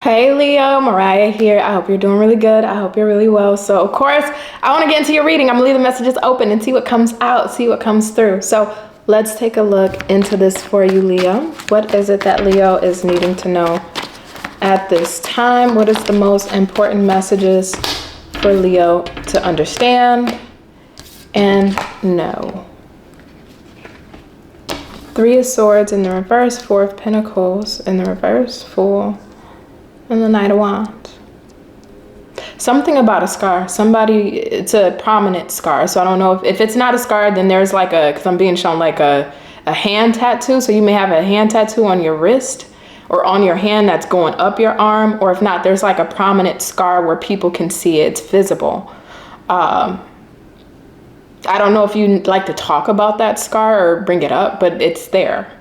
Hey Leo, Mariah here. I hope you're doing really good. I hope you're really well. So of course, I want to get into your reading. I'm gonna leave the messages open and see what comes out, see what comes through. So let's take a look into this for you, Leo. What is it that Leo is needing to know at this time? What is the most important messages for Leo to understand and know? Three of Swords in the reverse, Four of Pentacles in the reverse, Fool, and the Knight of Wands. Something about a scar. Somebody, it's a prominent scar. So I don't know if it's not a scar, then there's like because I'm being shown like a hand tattoo. So you may have a hand tattoo on your wrist or on your hand that's going up your arm. Or if not, there's like a prominent scar where people can see it. It's visible. I don't know if you like to talk about that scar or bring it up, but it's there.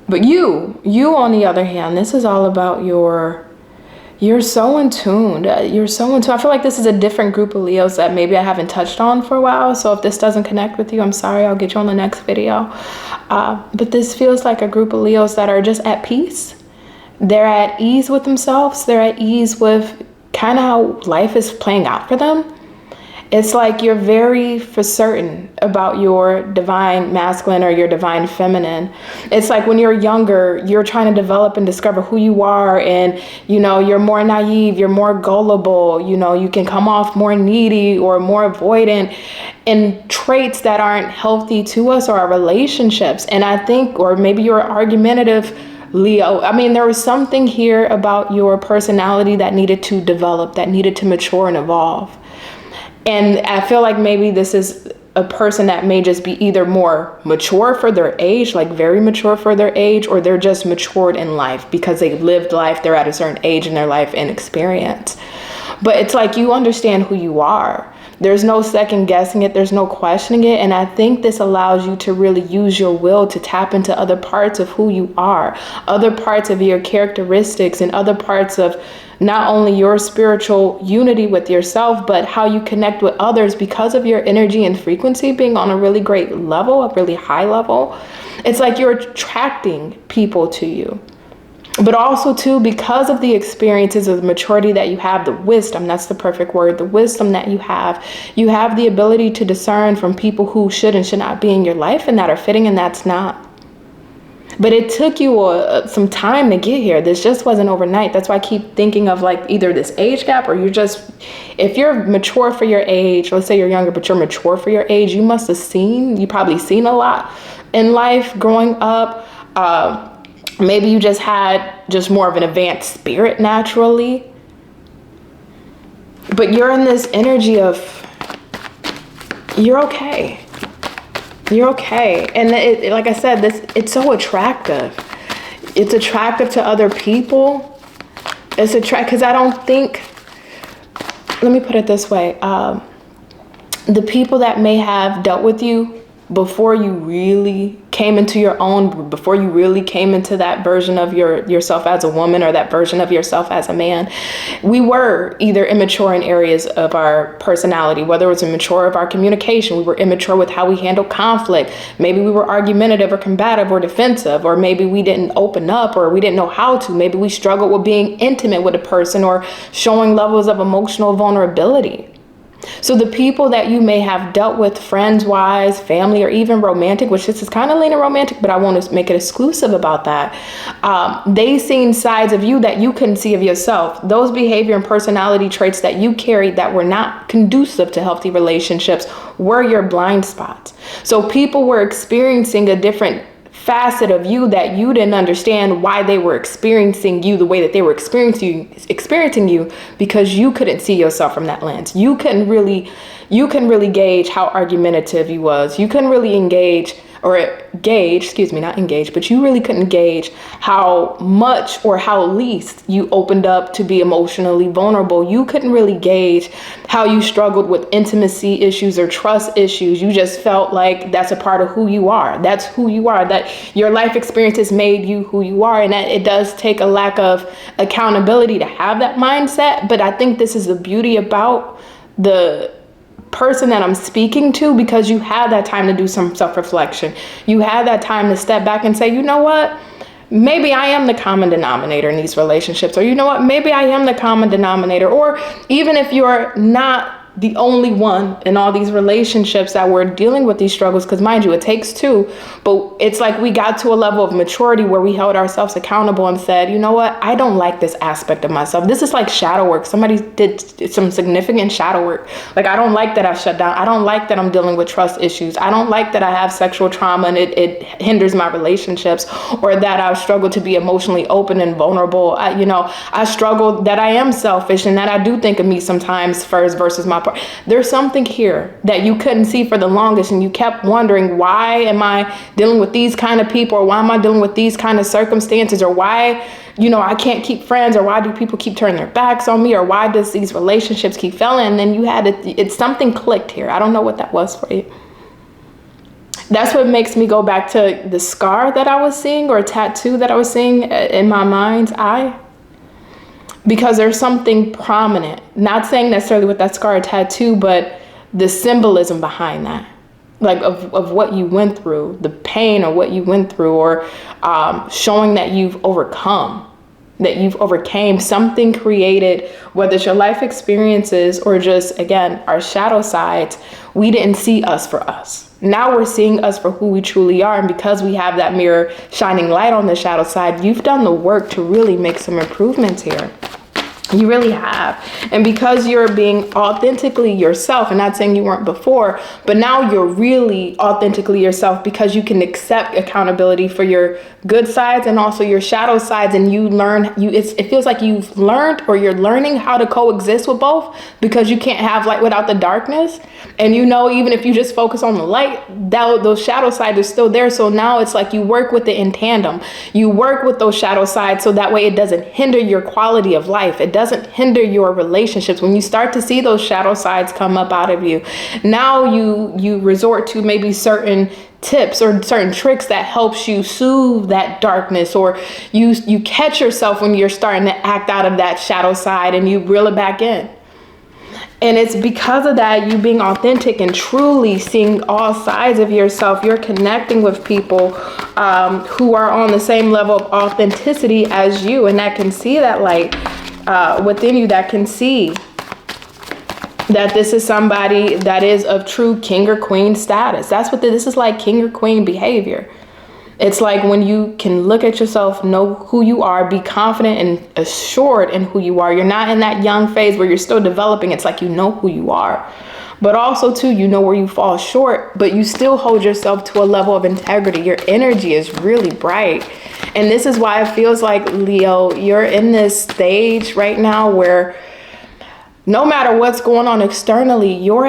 But you on the other hand, this is all about you're so in tune. You're so in tune. I feel like this is a different group of Leos that maybe I haven't touched on for a while. So if this doesn't connect with you, I'm sorry. I'll get you on the next video. But this feels like a group of Leos that are just at peace. They're at ease with themselves. They're at ease with kind of how life is playing out for them. It's like you're very for certain about your divine masculine or your divine feminine. It's like when you're younger, you're trying to develop and discover who you are, and you're more naive, you're more gullible, you can come off more needy or more avoidant, and traits that aren't healthy to us or our relationships. And I think, or maybe you're argumentative, Leo. I mean, there was something here about your personality that needed to develop, that needed to mature and evolve. And I feel like maybe this is a person that may just be either more mature for their age, like very mature for their age, or they're just matured in life because they lived life. They're at a certain age in their life and experience. But it's like you understand who you are. There's no second guessing it. There's no questioning it. And I think this allows you to really use your will to tap into other parts of who you are, other parts of your characteristics, and other parts of not only your spiritual unity with yourself, but how you connect with others because of your energy and frequency being on a really great level, a really high level. It's like you're attracting people to you. But also too, because of the experiences of the maturity that you have, the wisdom, that's the perfect word, the wisdom that you have the ability to discern from people who should and should not be in your life and that are fitting and that's not. But it took you some time to get here. This just wasn't overnight. That's why I keep thinking of like either this age gap or if you're mature for your age, let's say you're younger, but you're mature for your age, you probably seen a lot in life growing up. Maybe you just had more of an advanced spirit naturally. But you're in this energy of you're okay. You're okay. And like I said, it's so attractive. It's attractive to other people. It's attractive because I don't think, let me put it this way. The people that may have dealt with you before you really came into your own, before you really came into that version of yourself as a woman or that version of yourself as a man, we were either immature in areas of our personality, whether it was immature of our communication, we were immature with how we handle conflict. Maybe we were argumentative or combative or defensive, or maybe we didn't open up or we didn't know how to. Maybe we struggled with being intimate with a person or showing levels of emotional vulnerability. So the people that you may have dealt with friends-wise, family, or even romantic, which this is kind of leaning romantic, but I want to make it exclusive about that. They seen sides of you that you couldn't see of yourself. Those behavior and personality traits that you carried that were not conducive to healthy relationships were your blind spots. So people were experiencing a different facet of you that you didn't understand why they were experiencing you the way that they were experiencing you because you couldn't see yourself from that lens. You couldn't really gauge how argumentative you was. You couldn't really but you really couldn't gauge how much or how least you opened up to be emotionally vulnerable. You couldn't really gauge how you struggled with intimacy issues or trust issues. You just felt like that's a part of who you are. That's who you are, that your life experiences made you who you are. And that it does take a lack of accountability to have that mindset. But I think this is the beauty about the person that I'm speaking to, because you had that time to do some self-reflection. You had that time to step back and say, you know what? maybe I am the common denominator in these relationships, or you know what, maybe I am the common denominator. Or even if you're not the only one in all these relationships that we're dealing with these struggles, because mind you, it takes two, but it's like we got to a level of maturity where we held ourselves accountable and said, you know what, I don't like this aspect of myself. This is like shadow work. Somebody did some significant shadow work. Like, I don't like that I've shut down. I don't like that I'm dealing with trust issues. I don't like that I have sexual trauma and it hinders my relationships, or that I've struggled to be emotionally open and vulnerable. I struggle that I am selfish and that I do think of me sometimes first versus my part. There's something here that you couldn't see for the longest, and you kept wondering, why am I dealing with these kind of people, or why am I dealing with these kind of circumstances, or why, I can't keep friends, or why do people keep turning their backs on me, or why does these relationships keep failing? And then you had it's something clicked here. I don't know what that was for you. That's what makes me go back to the scar that I was seeing, or tattoo that I was seeing in my mind's eye. Because there's something prominent, not saying necessarily with that scar or tattoo, but the symbolism behind that, like of what you went through, the pain or what you went through, or showing that you've overcome, that you've overcame something created, whether it's your life experiences or just, again, our shadow sides. We didn't see us for us. Now we're seeing us for who we truly are. And because we have that mirror shining light on the shadow side, you've done the work to really make some improvements here. You really have. And because you're being authentically yourself, and not saying you weren't before, but now you're really authentically yourself, because you can accept accountability for your good sides and also your shadow sides. And you learn, it feels like you've learned, or you're learning how to coexist with both, because you can't have light without the darkness. And even if you just focus on the light, those shadow sides are still there. So now it's like you work with it in tandem. You work with those shadow sides so that way it doesn't hinder your quality of life. It doesn't hinder your relationships. When you start to see those shadow sides come up out of you, now you resort to maybe certain tips or certain tricks that helps you soothe that darkness, or you catch yourself when you're starting to act out of that shadow side and you reel it back in. And it's because of that, you being authentic and truly seeing all sides of yourself, you're connecting with people who are on the same level of authenticity as you, and that can see that light within you, that can see that this is somebody that is of true king or queen status. That's what this is, like king or queen behavior. It's like when you can look at yourself, know who you are, be confident and assured in who you are. You're not in that young phase where you're still developing. It's like you know who you are. But also, too, you know where you fall short, but you still hold yourself to a level of integrity. Your energy is really bright. And this is why it feels like, Leo, you're in this stage right now where no matter what's going on externally, you're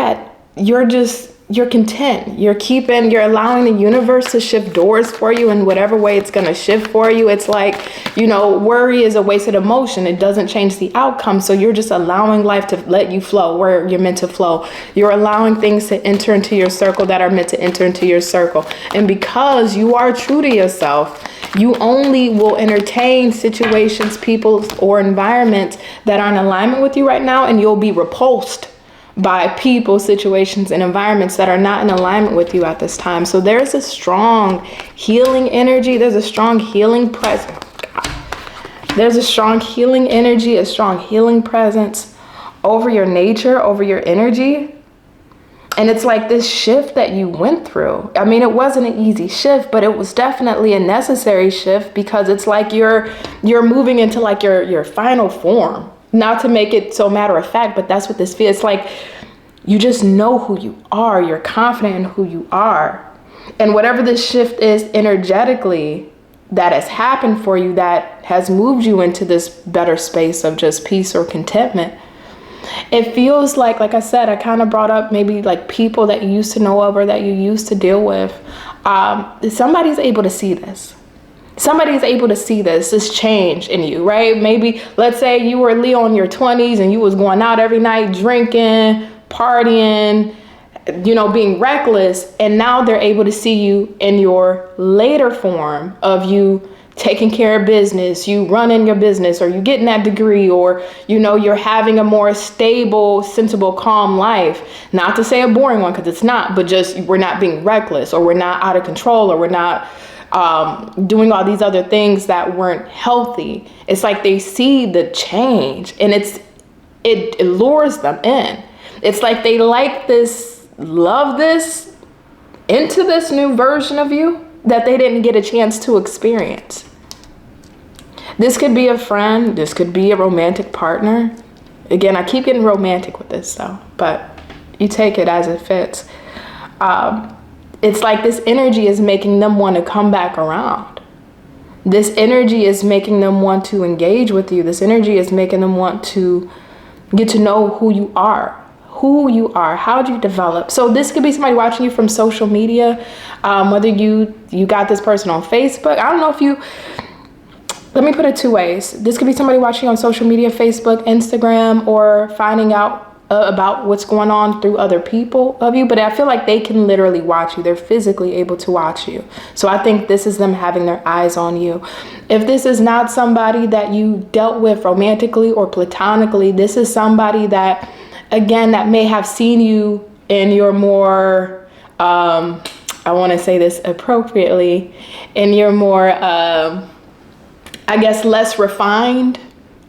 content. You're allowing the universe to shift doors for you in whatever way it's going to shift for you. It's like, worry is a wasted emotion. It doesn't change the outcome. So you're just allowing life to let you flow where you're meant to flow. You're allowing things to enter into your circle that are meant to enter into your circle. And because you are true to yourself, you only will entertain situations, people, or environments that are in alignment with you right now, and you'll be repulsed by people, situations, and environments that are not in alignment with you at this time. So there's a strong healing energy. There's a strong healing presence. There's a strong healing energy, a strong healing presence over your nature, over your energy. And it's like this shift that you went through. I mean, it wasn't an easy shift, but it was definitely a necessary shift, because it's like you're moving into like your final form. Not to make it so matter of fact, but that's what this feels. It's like you just know who you are. You're confident in who you are. And whatever this shift is energetically that has happened for you, that has moved you into this better space of just peace or contentment, it feels like I said, I kind of brought up maybe like people that you used to know of or that you used to deal with. Somebody's able to see this. Somebody's able to see this change in you, right? Maybe let's say you were Leo in your 20s and you was going out every night, drinking, partying, being reckless. And now they're able to see you in your later form of you taking care of business, you running your business, or you getting that degree, or, you're having a more stable, sensible, calm life. Not to say a boring one, because it's not, but just we're not being reckless, or we're not out of control, or we're not doing all these other things that weren't healthy. It's like they see the change, and it lures them in. It's like they like this, love this, into this new version of you that they didn't get a chance to experience. This could be a friend. This could be a romantic partner. Again, I keep getting romantic with this though, but you take it as it fits. It's like this energy is making them want to come back around. This energy is making them want to engage with you. This energy is making them want to get to know who you are. How'd you develop? So this could be somebody watching you from social media, whether you got this person on Facebook. I don't know if you, let me put it two ways. This could be somebody watching on social media, Facebook, Instagram, or finding out about what's going on through other people of you. But I feel like they can literally watch you. They're physically able to watch you. So I think this is them having their eyes on you. If this is not somebody that you dealt with romantically or platonically, this is somebody that, again, that may have seen you in your more, I want to say this appropriately, in your more, I guess, less refined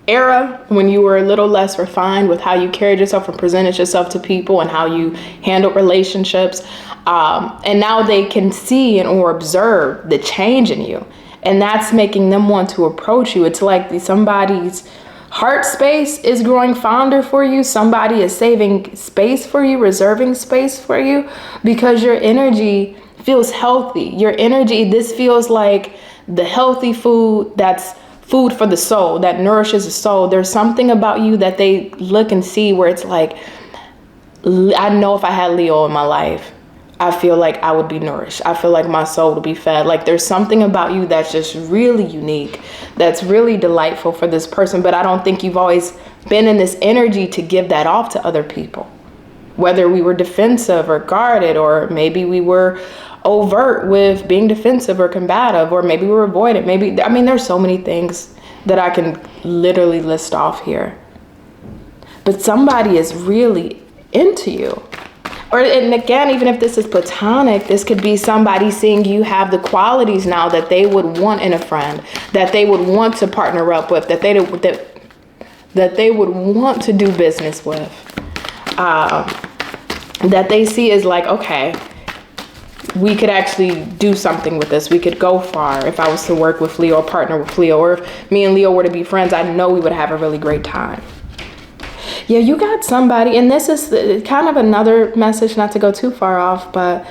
era, when you were a little less refined with how you carried yourself and presented yourself to people and how you handled relationships. And now they can see and or observe the change in you. And that's making them want to approach you. It's like somebody's heart space is growing fonder for you. Somebody is saving space for you, reserving space for you, because your energy feels healthy. Your energy, this feels like the healthy food that's food for the soul, that nourishes the soul. There's something about you that they look and see where it's like, I know if I had Leo in my life, I feel like I would be nourished. I feel like my soul would be fed. Like there's something about you that's just really unique, that's really delightful for this person. But I don't think you've always been in this energy to give that off to other people. Whether we were defensive or guarded, or maybe we were overt with being defensive or combative, or maybe we were avoidant. I mean, there's so many things that I can literally list off here. But somebody is really into you. And again, even if this is platonic, this could be somebody seeing you have the qualities now that they would want in a friend, that they would want to partner up with, that they would want to do business with, that they see as like, okay, we could actually do something with this. We could go far. If I was to work with Leo or partner with Leo, or if me and Leo were to be friends, I know we would have a really great time. Yeah, you got somebody, and this is kind of another message, not to go too far off, but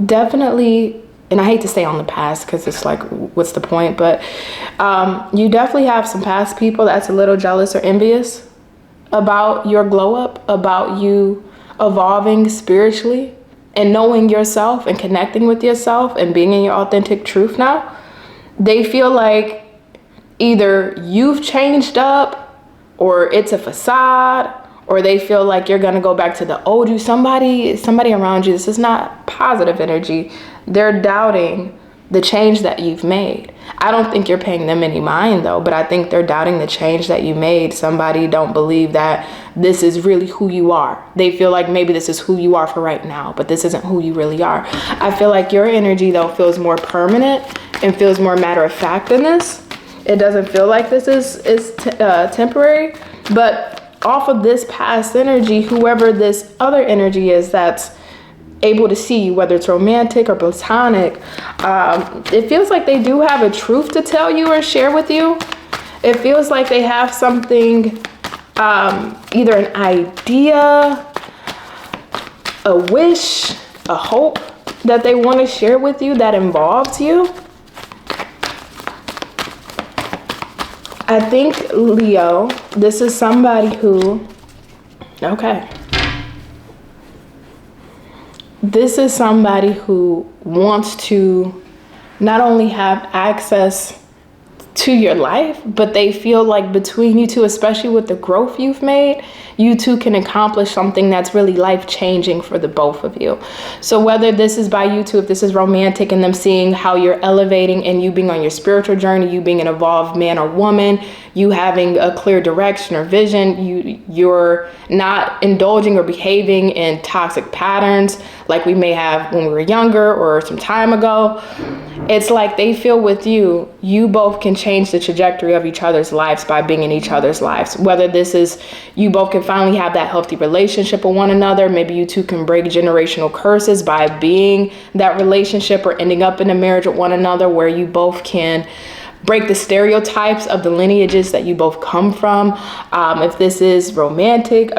definitely, and I hate to stay on the past because it's like, what's the point? But you definitely have some past people that's a little jealous or envious about your glow up, about you evolving spiritually and knowing yourself and connecting with yourself and being in your authentic truth now. They feel like either you've changed up, or it's a facade, or they feel like you're gonna go back to the old you. Somebody around you, this is not positive energy. They're doubting the change that you've made. I don't think you're paying them any mind though, but I think they're doubting the change that you made. Somebody don't believe that this is really who you are. They feel like maybe this is who you are for right now, but this isn't who you really are. I feel like your energy though feels more permanent and feels more matter of fact than this. It doesn't feel like this is temporary, but off of this past energy, whoever this other energy is that's able to see you, whether it's romantic or platonic, it feels like they do have a truth to tell you or share with you. It feels like they have something, either an idea, a wish, a hope that they want to share with you that involves you. I think, Leo, this is somebody who, okay. This is somebody who wants to not only have access to your life, but they feel like between you two, especially with the growth you've made, you two can accomplish something that's really life-changing for the both of you. So whether this is by you two, if this is romantic and them seeing how you're elevating and you being on your spiritual journey, you being an evolved man or woman, you having a clear direction or vision, you're not indulging or behaving in toxic patterns like we may have when we were younger or some time ago. It's like they feel with you, you both can change the trajectory of each other's lives by being in each other's lives. Whether this is you both can finally have that healthy relationship with one another. Maybe you two can break generational curses by being that relationship or ending up in a marriage with one another, where you both can break the stereotypes of the lineages that you both come from. If this is platonic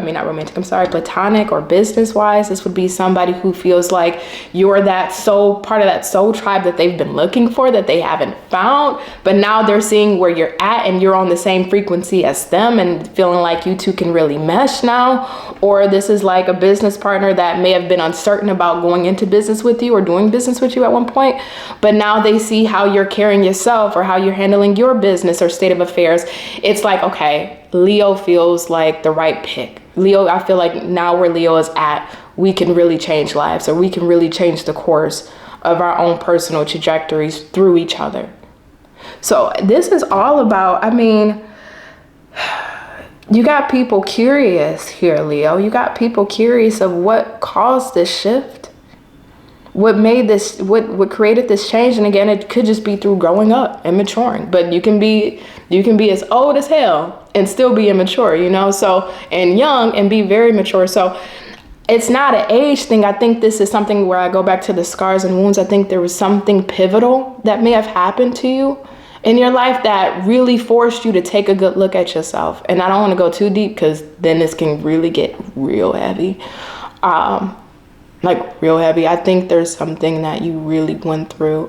or business wise, this would be somebody who feels like you're that soul, part of that soul tribe that they've been looking for, that they haven't found, but now they're seeing where you're at and you're on the same frequency as them and feeling like you two can really mesh now. Or this is like a business partner that may have been uncertain about going into business with you or doing business with you at one point, but now they see how you're carrying yourself or how you're handling your business or state of affairs. It's like, okay, Leo feels like the right pick. Leo, I feel like now where Leo is at, we can really change lives, or we can really change the course of our own personal trajectories through each other. So this is all about, you got people curious here, Leo. You got people curious of what caused this shift. What made this, what created this change? And again, it could just be through growing up and maturing, but you can be as old as hell and still be immature, so, and young and be very mature. So it's not an age thing. I think this is something where I go back to the scars and wounds. I think there was something pivotal that may have happened to you in your life that really forced you to take a good look at yourself. And I don't want to go too deep because then this can really get real heavy. Real heavy. I think there's something that you really went through,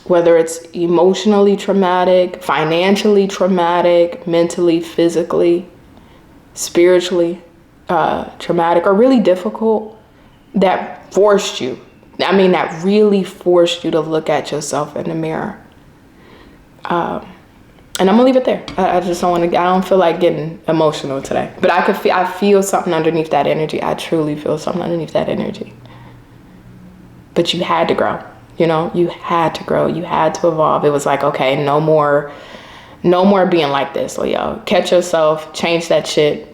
whether it's emotionally traumatic, financially traumatic, mentally, physically, spiritually traumatic, or really difficult, that forced you. That really forced you to look at yourself in the mirror. And I'm gonna leave it there. I just don't want to. I don't feel like getting emotional today. But I feel something underneath that energy. I truly feel something underneath that energy. But you had to grow. You had to grow. You had to evolve. It was like, okay, no more being like this, Leo. Catch yourself. Change that shit.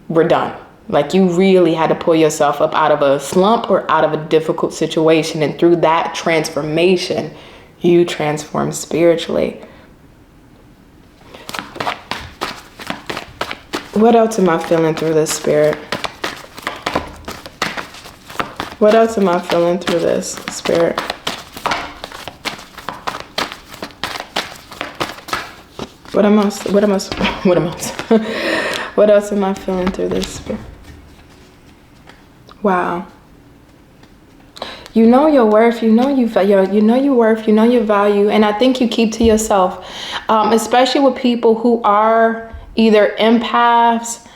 We're done. Like, you really had to pull yourself up out of a slump or out of a difficult situation, and through that transformation, you transformed spiritually. What else am I feeling through this, Spirit? What else am I feeling through this, Spirit? What else am I feeling through this, Spirit? Wow. You know your worth, you know your worth, you know your value, and I think you keep to yourself, especially with people who are either empaths,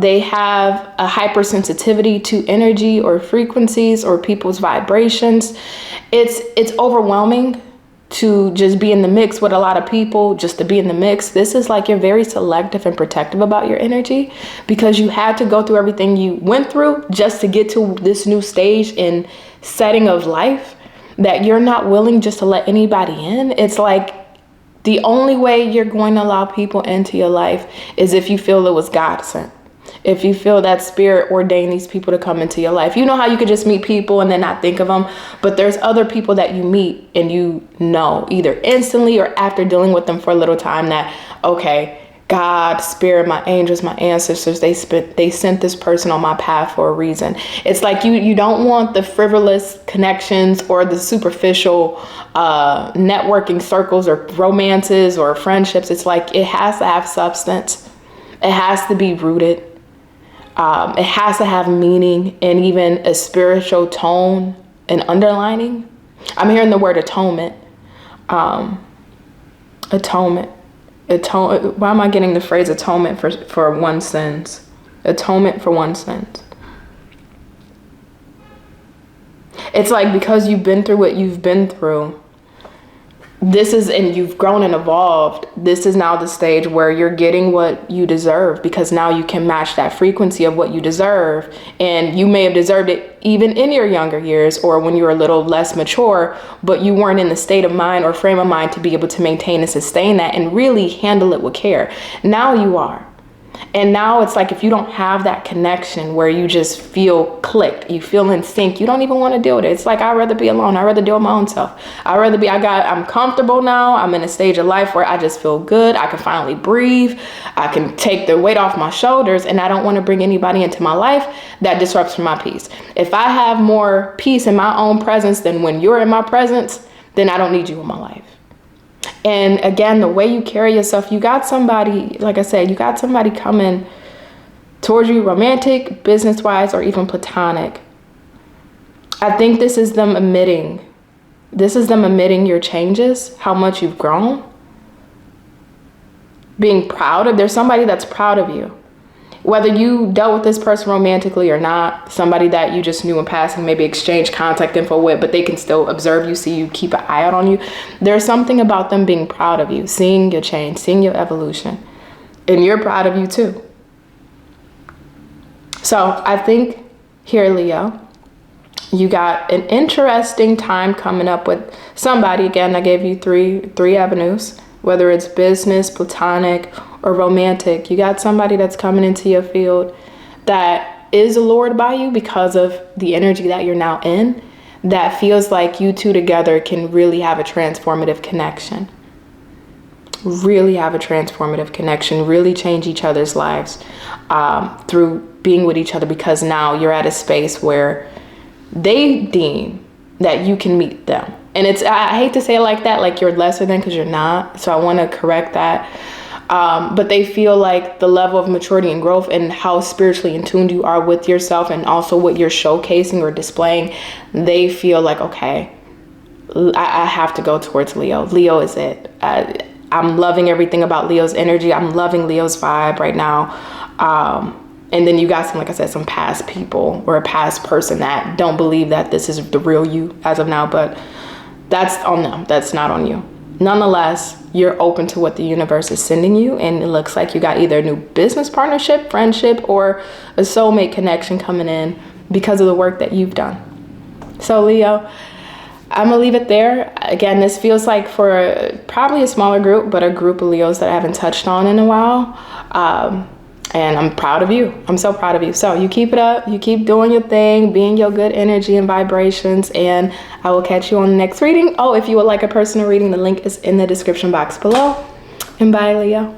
they have a hypersensitivity to energy or frequencies or people's vibrations. It's overwhelming to just be in the mix with a lot of people, just to be in the mix. This is like you're very selective and protective about your energy because you had to go through everything you went through just to get to this new stage and setting of life that you're not willing just to let anybody in. It's like the only way you're going to allow people into your life is if you feel it was God sent. If you feel that spirit ordained these people to come into your life. You know how you could just meet people and then not think of them, but there's other people that you meet and you know either instantly or after dealing with them for a little time that, okay, God, spirit, my angels, my ancestors, they sent this person on my path for a reason. It's like you don't want the frivolous connections or the superficial networking circles or romances or friendships. It's like it has to have substance. It has to be rooted. It has to have meaning and even a spiritual tone and underlining. I'm hearing the word atonement. Atonement. Why am I getting the phrase atonement for one's sins? Atonement for one's sins. It's like because you've been through what you've been through, and you've grown and evolved. This is now the stage where you're getting what you deserve, because now you can match that frequency of what you deserve. And you may have deserved it even in your younger years or when you were a little less mature, but you weren't in the state of mind or frame of mind to be able to maintain and sustain that and really handle it with care. Now you are. And now it's like, if you don't have that connection where you just feel clicked, you feel in sync, you don't even want to deal with it. It's like, I'd rather be alone. I'd rather deal with my own self. I'm comfortable now. I'm in a stage of life where I just feel good. I can finally breathe. I can take the weight off my shoulders, and I don't want to bring anybody into my life that disrupts my peace. If I have more peace in my own presence than when you're in my presence, then I don't need you in my life. And again, the way you carry yourself, you got somebody, like I said, you got somebody coming towards you, romantic, business-wise, or even platonic. I think this is them admitting your changes, how much you've grown. Being there's somebody that's proud of you. Whether you dealt with this person romantically or not, somebody that you just knew in passing, maybe exchange contact info with, but they can still observe you, see you, keep an eye out on you. There's something about them being proud of you, seeing your change, seeing your evolution, and you're proud of you too. So I think here, Leo, you got an interesting time coming up with somebody. Again, I gave you three avenues, whether it's business, platonic, or romantic. You got somebody that's coming into your field that is allured by you because of the energy that you're now in, that feels like you two together can really have a transformative connection. Really have a transformative connection, really change each other's lives through being with each other, because now you're at a space where they deem that you can meet them. And I hate to say it like that, like you're lesser than, because you're not. So I want to correct that. But they feel like the level of maturity and growth and how spiritually in tune you are with yourself, and also what you're showcasing or displaying, they feel like, okay, I have to go towards Leo. Leo is it. I'm loving everything about Leo's energy. I'm loving Leo's vibe right now. And then you got some past people or a past person that don't believe that this is the real you as of now, but that's on them. That's not on you. Nonetheless, you're open to what the universe is sending you, and it looks like you got either a new business partnership, friendship, or a soulmate connection coming in because of the work that you've done. So Leo, I'm gonna leave it there. Again, this feels like for probably a smaller group, but a group of Leos that I haven't touched on in a while. And I'm proud of you. I'm so proud of you. So you keep it up. You keep doing your thing, being your good energy and vibrations. And I will catch you on the next reading. Oh, if you would like a personal reading, the link is in the description box below. And bye, Leo.